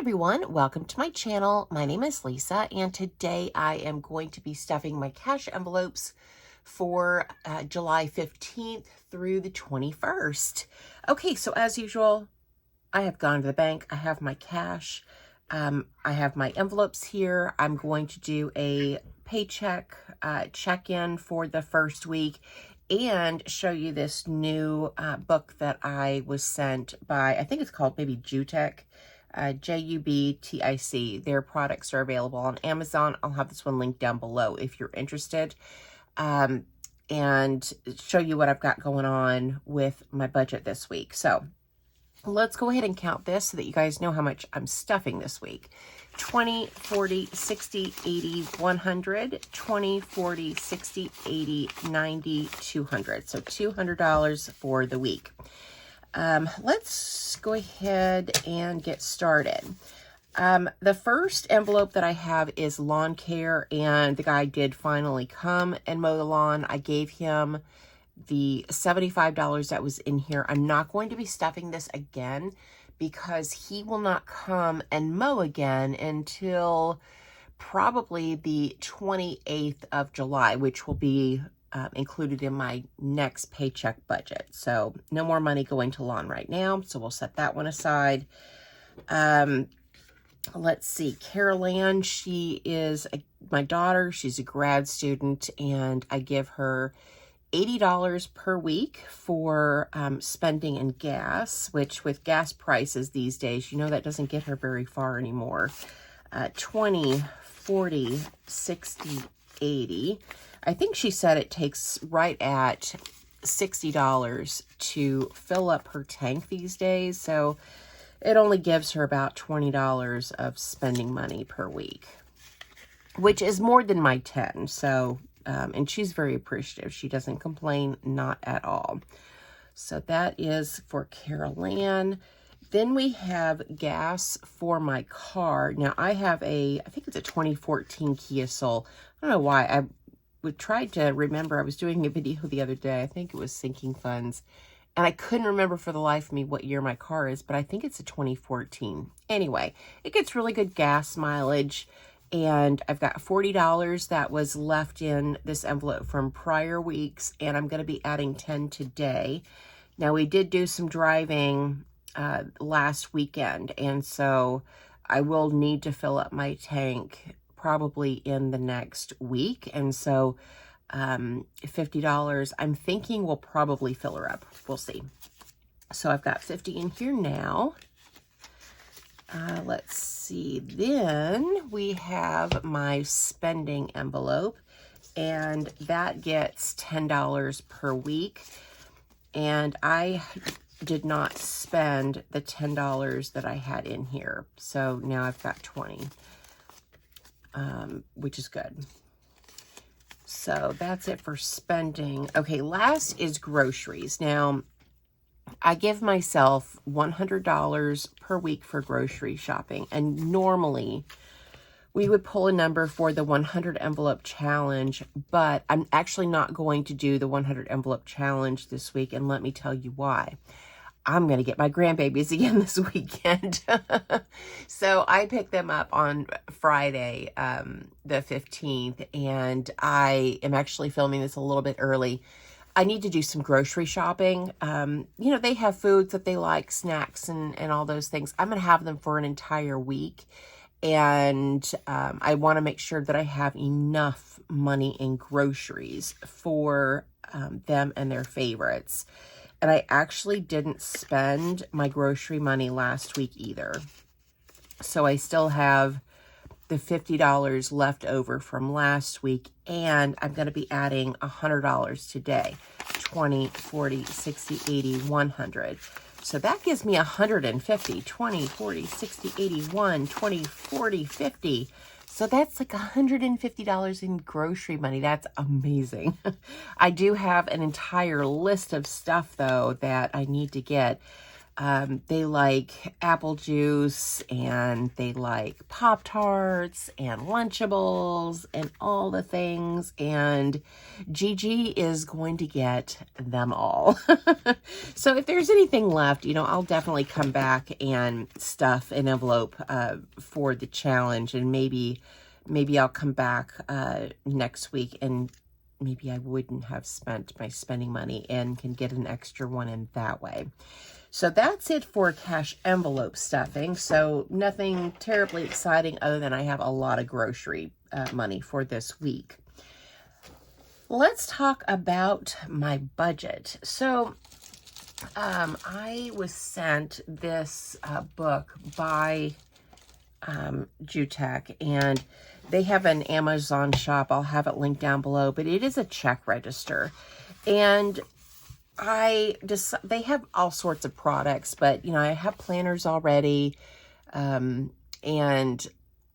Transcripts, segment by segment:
everyone, welcome to my channel. My name is Lisa, and today I am going to be stuffing my cash envelopes for July 15th through the 21st. Okay, so as usual, I have gone to the bank. I have my cash. I have my envelopes here. I'm going to do a paycheck check-in for the first week and show you this new book that I was sent by, I think it's called maybe Jutic. Jubtic. Their products are available on Amazon. I'll have this one linked down below if you're interested. And show you what I've got going on with my budget this week. So let's go ahead and count this so that you guys know how much I'm stuffing this week. 20, 40, 60, 80, 100, 20, 40, 60, 80, 90, 200. So $200 for the week. Let's go ahead and get started. The first envelope that I have is lawn care, and the guy did finally come and mow the lawn. I gave him the $75 that was in here. I'm not going to be stuffing this again because he will not come and mow again until probably the 28th of July, which will be included in my next paycheck budget. So no more money going to lawn right now. So we'll set that one aside. Let's see, Carol Ann, she is my daughter. She's a grad student, and I give her $80 per week for spending in gas, which with gas prices these days, you know, that doesn't get her very far anymore. 20, 40, 60, 80. I think she said it takes right at $60 to fill up her tank these days. So it only gives her about $20 of spending money per week, which is more than my 10. So, and she's very appreciative. She doesn't complain, not at all. So that is for Carol Ann. Then we have gas for my car. Now I have I think it's a 2014 Kia Soul. I don't know why. I tried to remember. I was doing a video the other day. I think it was Sinking Funds. And I couldn't remember for the life of me what year my car is, but I think it's a 2014. Anyway, it gets really good gas mileage. And I've got $40 that was left in this envelope from prior weeks. And I'm going to be adding 10 today. Now, we did do some driving last weekend. And so I will need to fill up my tank probably in the next week. And so $50, I'm thinking we'll probably fill her up. We'll see. So I've got 50 in here now. Let's see. Then we have my spending envelope, and that gets $10 per week. And I did not spend the $10 that I had in here. So now I've got 20. Which is good. So that's it for spending. Okay, last is groceries. Now, I give myself $100 per week for grocery shopping. And normally, we would pull a number for the 100 envelope challenge, but I'm actually not going to do the 100 envelope challenge this week, and let me tell you why. I'm going to get my grandbabies again this weekend. So I picked them up on Friday, the 15th, and I am actually filming this a little bit early. I need to do some grocery shopping. You know, they have foods that they like, snacks and all those things. I'm going to have them for an entire week. And I want to make sure that I have enough money in groceries for them and their favorites. And I actually didn't spend my grocery money last week either. So I still have the $50 left over from last week. And I'm going to be adding $100 today. 20, 40, 60, 80, 100. So that gives me 150. 20, 40, 60, 81, 20, 40, 50. So that's like $150 in grocery money. That's amazing. I do have an entire list of stuff, though, that I need to get. They like apple juice, and they like Pop-Tarts and Lunchables and all the things, and Gigi is going to get them all. So if there's anything left, you know, I'll definitely come back and stuff an envelope for the challenge, and maybe I'll come back next week, and maybe I wouldn't have spent my spending money and can get an extra one in that way. So that's it for cash envelope stuffing. So nothing terribly exciting other than I have a lot of grocery money for this week. Let's talk about my budget. So I was sent this book by Jutech, and they have an Amazon shop. I'll have it linked down below, but it is a check register. And they have all sorts of products, but you know, I have planners already, and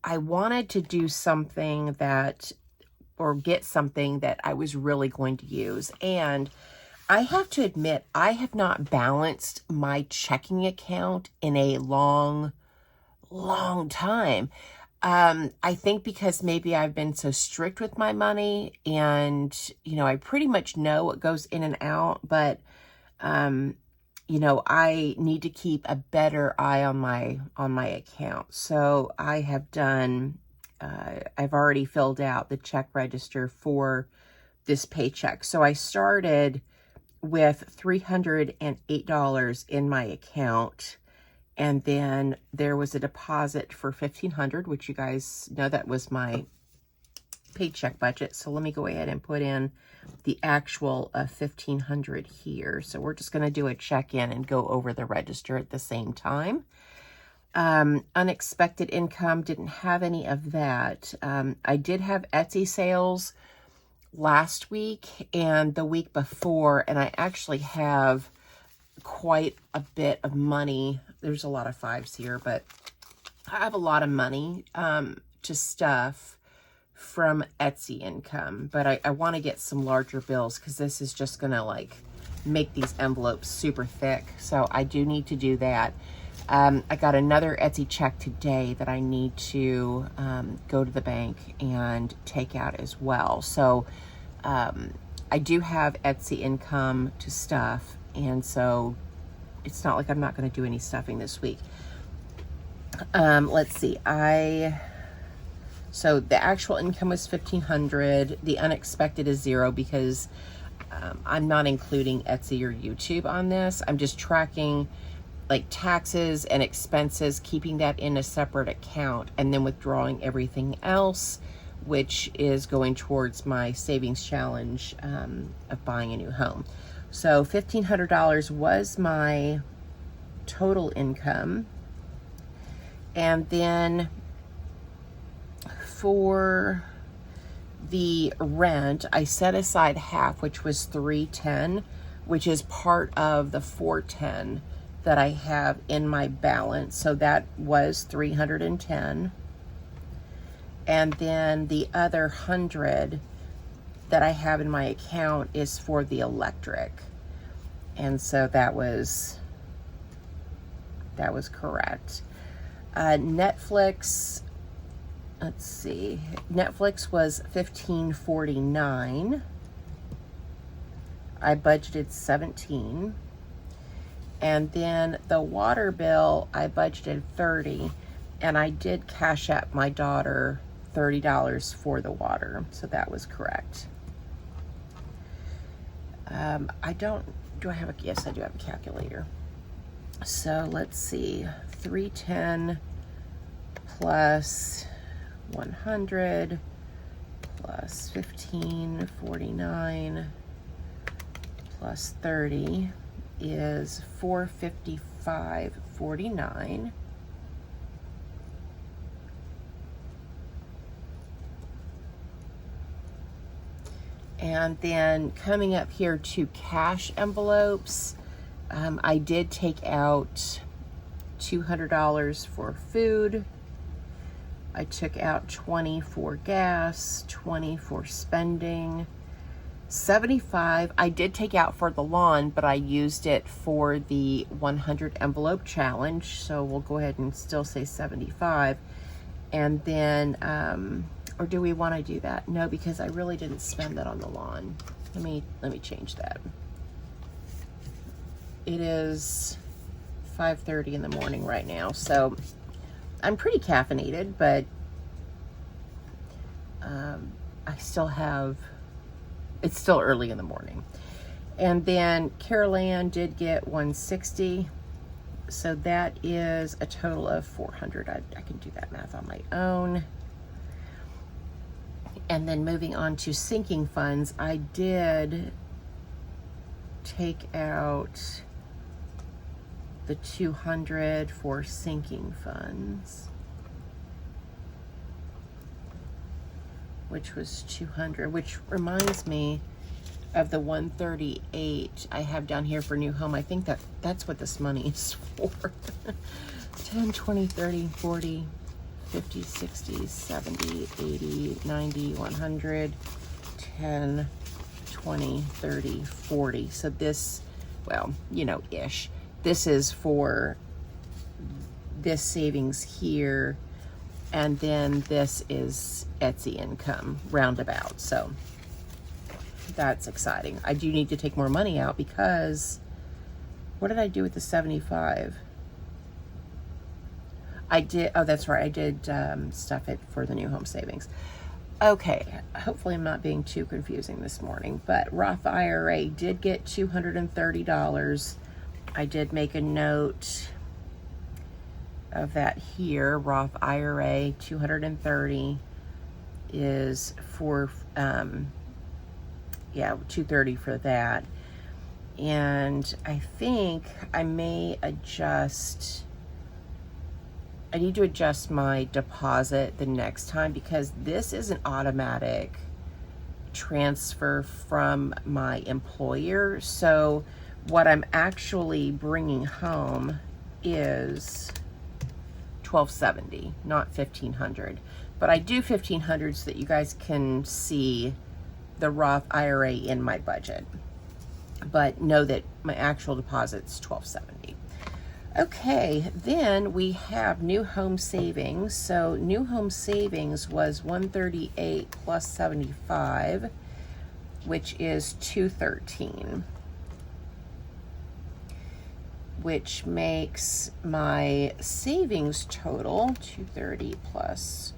I wanted to do something or get something that I was really going to use. And I have to admit, I have not balanced my checking account in a long time. I think because maybe I've been so strict with my money, and, you know, I pretty much know what goes in and out, but, you know, I need to keep a better eye on my account. So I have done, I've already filled out the check register for this paycheck. So I started with $308 in my account. And then there was a deposit for $1,500, which you guys know that was my paycheck budget. So let me go ahead and put in the actual $1,500 here. So we're just going to do a check-in and go over the register at the same time. Unexpected income, didn't have any of that. I did have Etsy sales last week and the week before, and I actually have quite a bit of money. There's a lot of fives here, but I have a lot of money to stuff from Etsy income, but I want to get some larger bills because this is just going to like make these envelopes super thick. So I do need to do that. I got another Etsy check today that I need to go to the bank and take out as well. So I do have Etsy income to stuff, and so it's not like I'm not going to do any stuffing this week. Let's see. So the actual income was $1,500. The unexpected is $0 because I'm not including Etsy or YouTube on this. I'm just tracking like taxes and expenses, keeping that in a separate account, and then withdrawing everything else, which is going towards my savings challenge of buying a new home. So $1,500 was my total income. And then for the rent, I set aside half, which was $310, which is part of the $410 that I have in my balance. So that was $310. And then the other $100 that I have in my account is for the electric. And so that was correct. Netflix, let's see. Netflix was $15.49. I budgeted $17. And then the water bill, I budgeted $30. And I did cash out my daughter $30 for the water. So that was correct. Yes, I do have a calculator. So let's see, 310 plus 100 plus 1549 plus 30 is 455.49. And then coming up here to cash envelopes, I did take out $200 for food. I took out $20 for gas, $20 for spending, $75 I did take out for the lawn, but I used it for the 100 envelope challenge, so we'll go ahead and still say $75. And then or do we want to do that? No, because I really didn't spend that on the lawn. Let me change that. It is 5:30 in the morning right now, so I'm pretty caffeinated, but I still have, it's still early in the morning. And then Carol Ann did get 160, so that is a total of 400. I can do that math on my own. And then moving on to sinking funds, I did take out the 200 for sinking funds, which was 200, which reminds me of the 138 I have down here for new home. I think that's what this money is for. 10, 20, 30, 40, 50, 60, 70, 80, 90, 100, 10, 20, 30, 40. So this, well, you know, ish. This is for this savings here, and then this is Etsy income roundabout. So that's exciting. I do need to take more money out because what did I do with the 75? I did, oh, that's right. I did stuff it for the new home savings. Okay, hopefully I'm not being too confusing this morning, but Roth IRA did get $230. I did make a note of that here. Roth IRA 230 is for yeah, 230 for that. And I think I may adjust, I need to adjust my deposit the next time, because this is an automatic transfer from my employer. So what I'm actually bringing home is $1,270, not $1,500. But I do $1,500 so that you guys can see the Roth IRA in my budget. But know that my actual deposit's $1,270. Okay, then we have new home savings. So new home savings was $138 plus 75, which is $213. Which makes my savings total 230 plus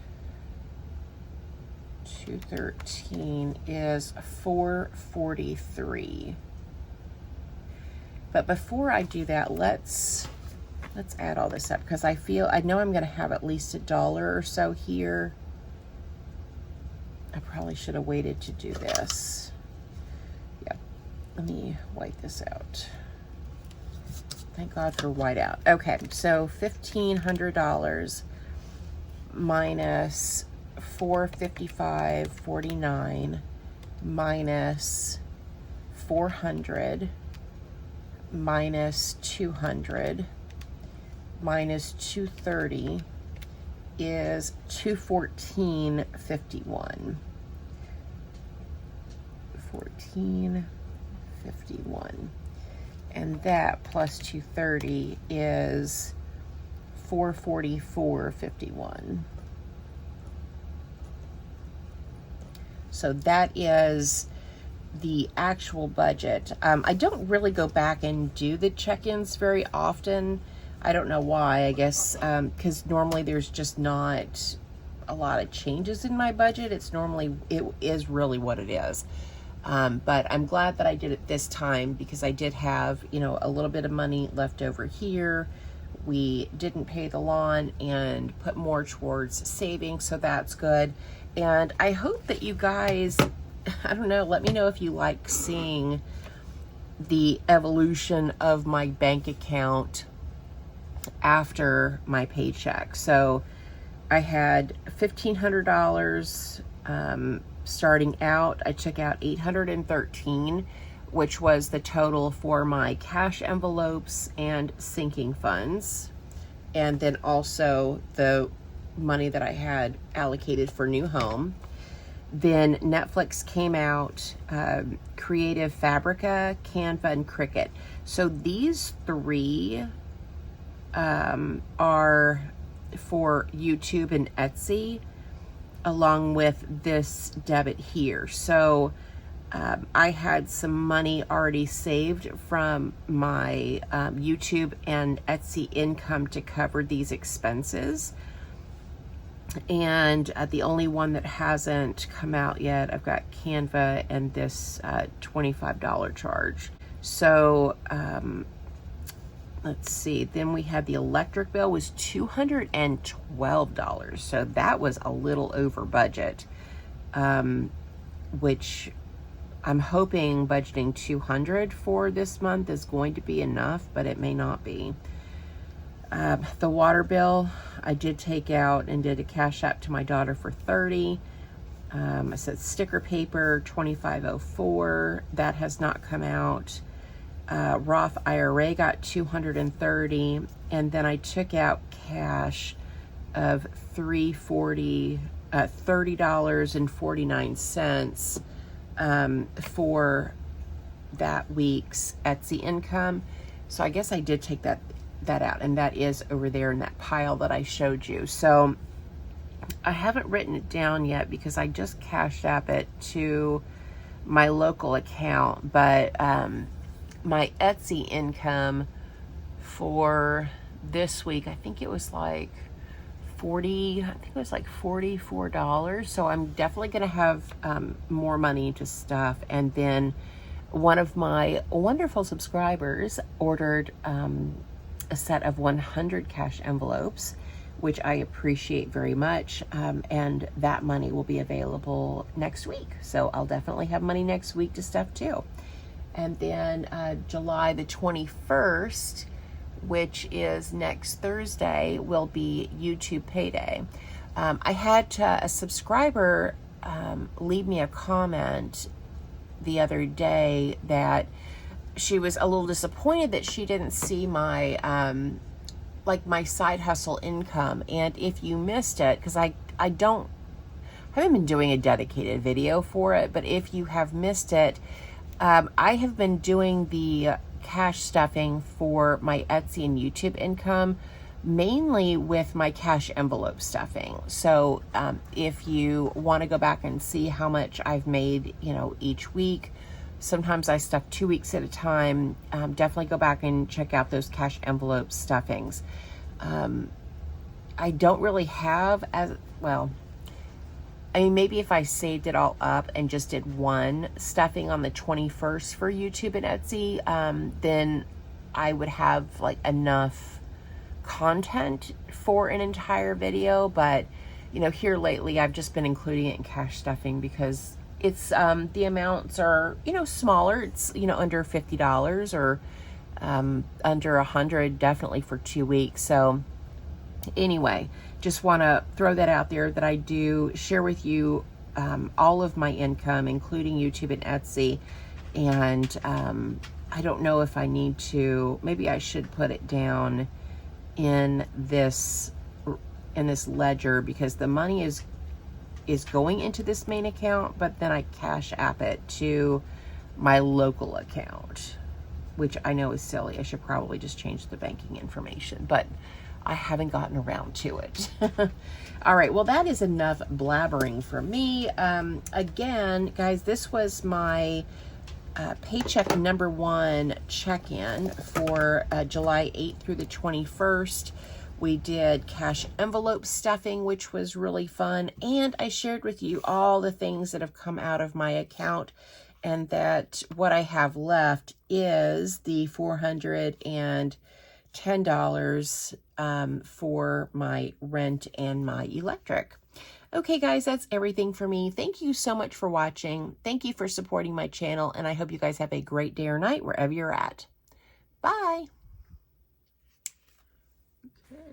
213 is 443. But before I do that, let's add all this up, because I know I'm going to have at least $1 or so here. I probably should have waited to do this. Yep. Let me white this out. Thank God for whiteout. Okay, so $1,500 minus $455.49 minus 400 minus 200 minus 230 is 214.51. 14.51. And that plus 230 is 444.51. So that is the actual budget. I don't really go back and do the check-ins very often. I don't know why. I guess because normally there's just not a lot of changes in my budget. It is really what it is. But I'm glad that I did it this time, because I did have, you know, a little bit of money left over here. We didn't pay the lawn and put more towards saving, so that's good. And I hope that you guys, I don't know, let me know if you like seeing the evolution of my bank account after my paycheck. So I had $1,500 starting out. I took out $813, which was the total for my cash envelopes and sinking funds, and then also the money that I had allocated for new home. Then Netflix came out, Creative Fabrica, Canva, and Cricut. So these three are for YouTube and Etsy, along with this debit here. So I had some money already saved from my YouTube and Etsy income to cover these expenses. And the only one that hasn't come out yet, I've got Canva and this $25 charge. So let's see, then we had the electric bill was $212. So that was a little over budget, which I'm hoping budgeting $200 for this month is going to be enough, but it may not be. The water bill, I did take out and did a cash app to my daughter for $30. I said sticker paper, $25.04. That has not come out. Roth IRA got $230, and then I took out cash of $30.49 for that week's Etsy income. So I guess I did take that out, and that is over there in that pile that I showed you. So I haven't written it down yet because I just cashed app it to my local account, but my Etsy income for this week, I think it was like $44. So I'm definitely going to have more money to stuff. And then one of my wonderful subscribers ordered a set of 100 cash envelopes, which I appreciate very much. And that money will be available next week. So I'll definitely have money next week to stuff too. And then July the 21st, which is next Thursday, will be YouTube payday. I had a subscriber leave me a comment the other day that she was a little disappointed that she didn't see my like my side hustle income. And if you missed it, because I haven't been doing a dedicated video for it, but if you have missed it, I have been doing the cash stuffing for my Etsy and YouTube income, mainly with my cash envelope stuffing. So if you want to go back and see how much I've made, each week, sometimes I stuff 2 weeks at a time. Definitely go back and check out those cash envelope stuffings. I don't really have maybe if I saved it all up and just did one stuffing on the 21st for YouTube and Etsy, then I would have enough content for an entire video. But, here lately I've just been including it in cash stuffing because it's, the amounts are, smaller. It's, under $50 or under $100, definitely for 2 weeks. So anyway, just want to throw that out there that I do share with you all of my income, including YouTube and Etsy. And I don't know if I need to, maybe I should put it down in this ledger, because the money is going into this main account, but then I cash app it to my local account, which I know is silly. I should probably just change the banking information, but I haven't gotten around to it. All right, well, that is enough blabbering for me. Again, guys, this was my paycheck number 1 check-in for July 8th through the 21st. We did cash envelope stuffing, which was really fun. And I shared with you all the things that have come out of my account, and that what I have left is the $410 for my rent and my electric. Okay, guys, that's everything for me. Thank you so much for watching. Thank you for supporting my channel, and I hope you guys have a great day or night wherever you're at. Bye. Okay.